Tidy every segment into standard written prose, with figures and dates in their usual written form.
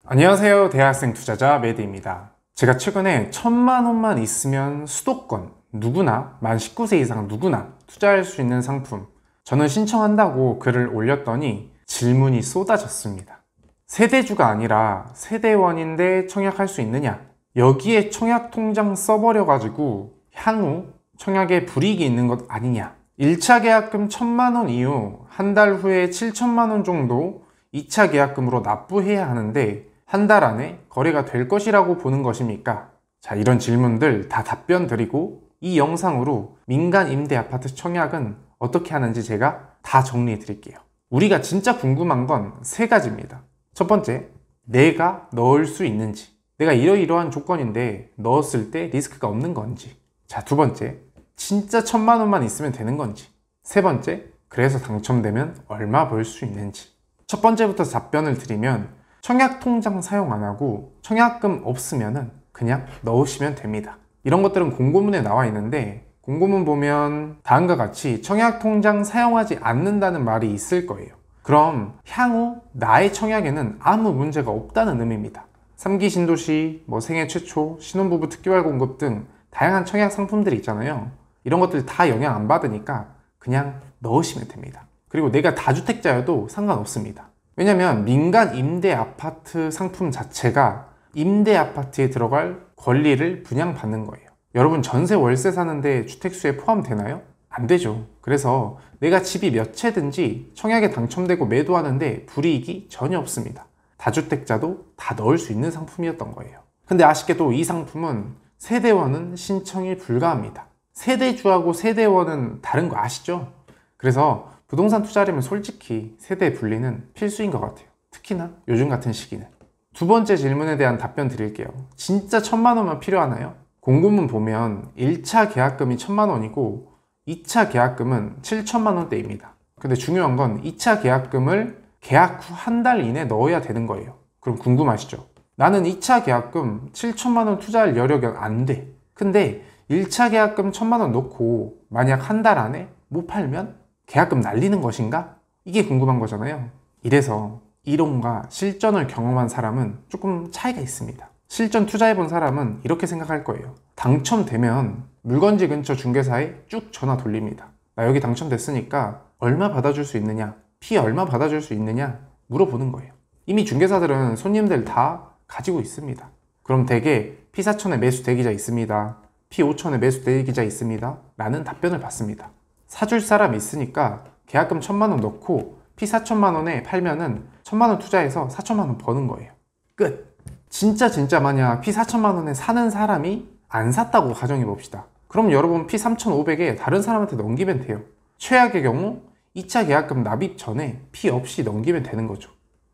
안녕하세요. 대학생 투자자 매드입니다. 제가 최근에 1000만 원만 있으면 수도권 누구나 만 19세 이상 누구나 투자할 수 있는 상품 저는 신청한다고 글을 올렸더니 질문이 쏟아졌습니다. 세대주가 아니라 세대원인데 청약할 수 있느냐? 여기에 청약통장 써버려가지고 향후 청약에 불이익이 있는 것 아니냐? 1차 계약금 1000만 원 이후 한 달 후에 7천만 원 정도 2차 계약금으로 납부해야 하는데 한 달 안에 거래가 될 것이라고 보는 것입니까? 자, 이런 질문들 다 답변 드리고 이 영상으로 민간 임대 아파트 청약은 어떻게 하는지 제가 다 정리해 드릴게요. 우리가 진짜 궁금한 건 세 가지입니다. 첫 번째, 내가 넣을 수 있는지, 내가 이러이러한 조건인데 넣었을 때 리스크가 없는 건지. 자, 두 번째, 진짜 1000만 원만 있으면 되는 건지. 세 번째, 그래서 당첨되면 얼마 벌 수 있는지. 첫 번째부터 답변을 드리면 청약통장 사용 안 하고 청약금 없으면 그냥 넣으시면 됩니다. 이런 것들은 공고문에 나와 있는데 공고문 보면 다음과 같이 청약통장 사용하지 않는다는 말이 있을 거예요. 그럼 향후 나의 청약에는 아무 문제가 없다는 의미입니다. 3기 신도시, 생애 최초, 신혼부부 특기활 공급 등 다양한 청약 상품들이 있잖아요. 이런 것들 다 영향 안 받으니까 그냥 넣으시면 됩니다. 그리고 내가 다주택자여도 상관없습니다. 왜냐면 민간 임대 아파트 상품 자체가 임대 아파트에 들어갈 권리를 분양받는 거예요. 여러분 전세 월세 사는데 주택수에 포함되나요? 안 되죠. 그래서 내가 집이 몇 채든지 청약에 당첨되고 매도하는데 불이익이 전혀 없습니다. 다주택자도 다 넣을 수 있는 상품이었던 거예요. 근데 아쉽게도 이 상품은 세대원은 신청이 불가합니다. 세대주하고 세대원은 다른 거 아시죠? 그래서 부동산 투자하려면 솔직히 세대 분리는 필수인 것 같아요. 특히나 요즘 같은 시기는. 두 번째 질문에 대한 답변 드릴게요. 진짜 1000만 원만 필요하나요? 공고문 보면 1차 계약금이 1000만 원이고 2차 계약금은 7천만 원대입니다. 근데 중요한 건 2차 계약금을 계약 후 한 달 이내 넣어야 되는 거예요. 그럼 궁금하시죠? 나는 2차 계약금 7천만 원 투자할 여력이 안 돼. 근데 1차 계약금 1000만 원 넣고 만약 한 달 안에 못 팔면 계약금 날리는 것인가? 이게 궁금한 거잖아요. 이래서 이론과 실전을 경험한 사람은 조금 차이가 있습니다. 실전 투자해본 사람은 이렇게 생각할 거예요. 당첨되면 물건지 근처 중개사에 쭉 전화 돌립니다. 나 여기 당첨됐으니까 얼마 받아줄 수 있느냐? 피 얼마 받아줄 수 있느냐? 물어보는 거예요. 이미 중개사들은 손님들 다 가지고 있습니다. 그럼 대개 피 4천에 매수 대기자 있습니다. 피 5천에 매수 대기자 있습니다. 라는 답변을 받습니다. 사줄 사람 있으니까 계약금 1000만 원 넣고 피 4천만 원에 팔면은 1000만 원 투자해서 4천만 원 버는 거예요. 끝! 진짜 만약 피 4천만 원에 사는 사람이 안 샀다고 가정해 봅시다. 그럼 여러분 피 3,500에 다른 사람한테 넘기면 돼요. 최악의 경우 2차 계약금 납입 전에 피 없이 넘기면 되는 거죠.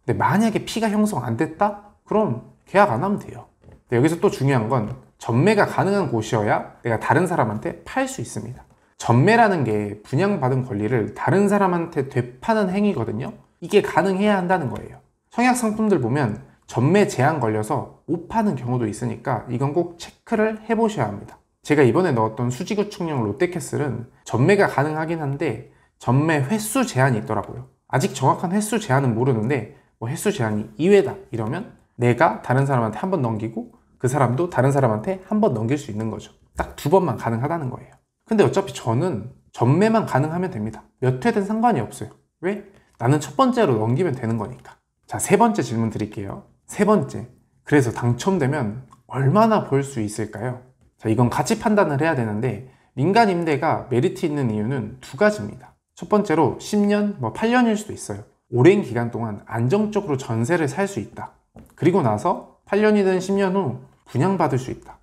근데 만약에 피가 형성 안 됐다? 그럼 계약 안 하면 돼요. 근데 여기서 또 중요한 건 전매가 가능한 곳이어야 내가 다른 사람한테 팔 수 있습니다. 전매라는 게 분양받은 권리를 다른 사람한테 되파는 행위거든요. 이게 가능해야 한다는 거예요. 청약 상품들 보면 전매 제한 걸려서 못 파는 경우도 있으니까 이건 꼭 체크를 해보셔야 합니다. 제가 이번에 넣었던 수지구청역 롯데캐슬은 전매가 가능하긴 한데 전매 횟수 제한이 있더라고요. 아직 정확한 횟수 제한은 모르는데 횟수 제한이 2회다 이러면 내가 다른 사람한테 한 번 넘기고 그 사람도 다른 사람한테 한 번 넘길 수 있는 거죠. 딱 2번만 가능하다는 거예요. 근데 어차피 저는 전매만 가능하면 됩니다. 몇 회든 상관이 없어요. 왜? 나는 첫 번째로 넘기면 되는 거니까. 자, 세 번째 질문 드릴게요. 세 번째, 그래서 당첨되면 얼마나 벌 수 있을까요? 자, 이건 가치 판단을 해야 되는데 민간 임대가 메리트 있는 이유는 두 가지입니다. 첫 번째로 10년, 8년일 수도 있어요. 오랜 기간 동안 안정적으로 전세를 살 수 있다. 그리고 나서 8년이든 10년 후 분양받을 수 있다.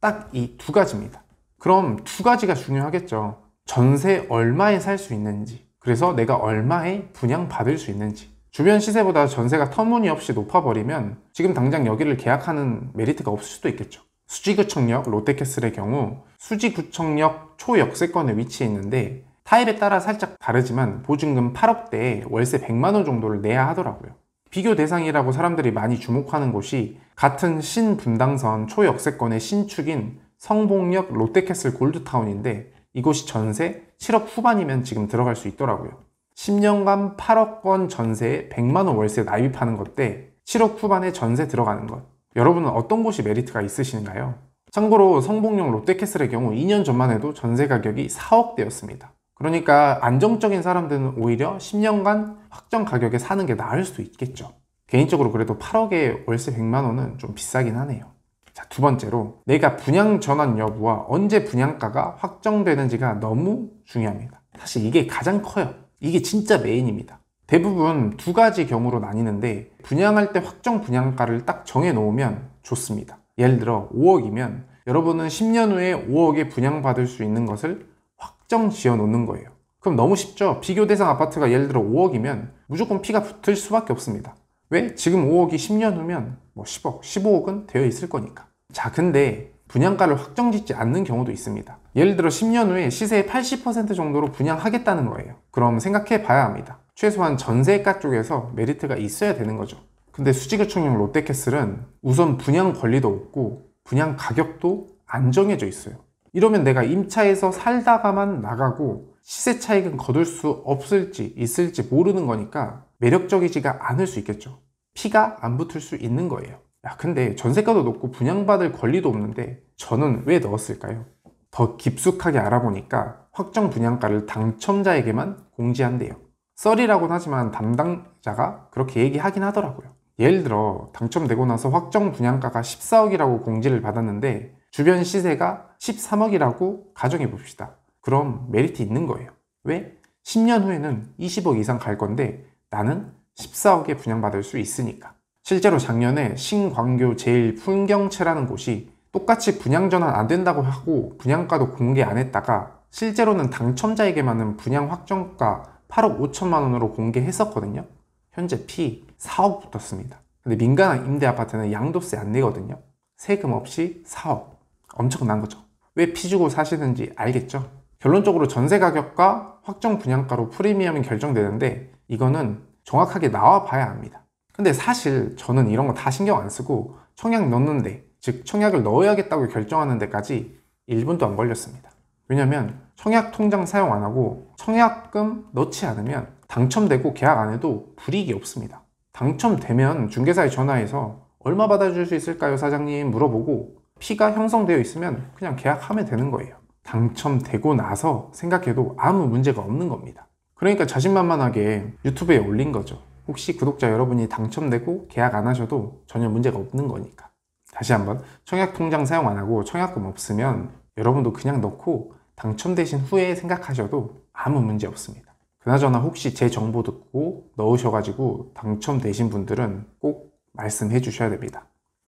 딱 이 두 가지입니다. 그럼 두 가지가 중요하겠죠. 전세 얼마에 살 수 있는지, 그래서 내가 얼마에 분양받을 수 있는지. 주변 시세보다 전세가 터무니없이 높아버리면 지금 당장 여기를 계약하는 메리트가 없을 수도 있겠죠. 수지구청역 롯데캐슬의 경우 수지구청역 초역세권에 위치해 있는데 타입에 따라 살짝 다르지만 보증금 8억대에 월세 100만 원 정도를 내야 하더라고요. 비교 대상이라고 사람들이 많이 주목하는 곳이 같은 신분당선 초역세권의 신축인 성봉역 롯데캐슬 골드타운인데 이곳이 전세 7억 후반이면 지금 들어갈 수 있더라고요. 10년간 8억 원 전세에 100만 원 월세 납입하는 것 때 7억 후반에 전세 들어가는 것. 여러분은 어떤 곳이 메리트가 있으신가요? 참고로 성봉용 롯데캐슬의 경우 2년 전만 해도 전세 가격이 4억대였습니다. 그러니까 안정적인 사람들은 오히려 10년간 확정 가격에 사는 게 나을 수도 있겠죠. 개인적으로 그래도 8억에 월세 100만 원은 좀 비싸긴 하네요. 자, 두 번째로 내가 분양 전환 여부와 언제 분양가가 확정되는지가 너무 중요합니다. 사실 이게 가장 커요. 이게 진짜 메인입니다. 대부분 두 가지 경우로 나뉘는데 분양할 때 확정 분양가를 딱 정해 놓으면 좋습니다. 예를 들어 5억이면 여러분은 10년 후에 5억에 분양받을 수 있는 것을 확정 지어 놓는 거예요. 그럼 너무 쉽죠? 비교 대상 아파트가 예를 들어 5억이면 무조건 P가 붙을 수밖에 없습니다. 왜? 지금 5억이 10년 후면 뭐 10억, 15억은 되어 있을 거니까. 자, 근데 분양가를 확정 짓지 않는 경우도 있습니다. 예를 들어 10년 후에 시세의 80% 정도로 분양하겠다는 거예요. 그럼 생각해 봐야 합니다. 최소한 전세가 쪽에서 메리트가 있어야 되는 거죠. 근데 수지구청용 롯데캐슬은 우선 분양 권리도 없고 분양 가격도 안 정해져 있어요. 이러면 내가 임차에서 살다가만 나가고 시세 차익은 거둘 수 없을지 있을지 모르는 거니까 매력적이지가 않을 수 있겠죠. P가 안 붙을 수 있는 거예요. 야, 근데 전세가도 높고 분양받을 권리도 없는데 저는 왜 넣었을까요? 더 깊숙하게 알아보니까 확정 분양가를 당첨자에게만 공지한대요. 썰이라고는 하지만 담당자가 그렇게 얘기하긴 하더라고요. 예를 들어 당첨되고 나서 확정 분양가가 14억이라고 공지를 받았는데 주변 시세가 13억이라고 가정해 봅시다. 그럼 메리트 있는 거예요. 왜? 10년 후에는 20억 이상 갈 건데 나는 14억에 분양받을 수 있으니까. 실제로 작년에 신광교 제1풍경채라는 곳이 똑같이 분양 전환 안 된다고 하고 분양가도 공개 안 했다가 실제로는 당첨자에게만은 분양 확정가 8억 5천만 원으로 공개했었거든요. 현재 P 4억 붙었습니다. 근데 민간 임대 아파트는 양도세 안 내거든요. 세금 없이 4억. 엄청난 거죠. 왜 P 주고 사시는지 알겠죠? 결론적으로 전세 가격과 확정 분양가로 프리미엄이 결정되는데 이거는 정확하게 나와 봐야 합니다. 근데 사실 저는 이런 거 다 신경 안 쓰고 청약 넣는데, 즉 청약을 넣어야겠다고 결정하는 데까지 1분도 안 걸렸습니다. 왜냐면 청약 통장 사용 안 하고 청약금 넣지 않으면 당첨되고 계약 안 해도 불이익이 없습니다. 당첨되면 중개사에 전화해서 얼마 받아줄 수 있을까요 사장님 물어보고 P가 형성되어 있으면 그냥 계약하면 되는 거예요. 당첨되고 나서 생각해도 아무 문제가 없는 겁니다. 그러니까 자신만만하게 유튜브에 올린 거죠. 혹시 구독자 여러분이 당첨되고 계약 안 하셔도 전혀 문제가 없는 거니까. 다시 한번, 청약 통장 사용 안 하고 청약금 없으면 여러분도 그냥 넣고 당첨되신 후에 생각하셔도 아무 문제 없습니다. 그나저나 혹시 제 정보 듣고 넣으셔가지고 당첨되신 분들은 꼭 말씀해 주셔야 됩니다.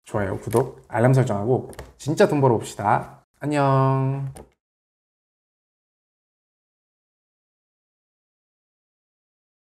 좋아요, 구독, 알람 설정하고 진짜 돈 벌어봅시다. 안녕.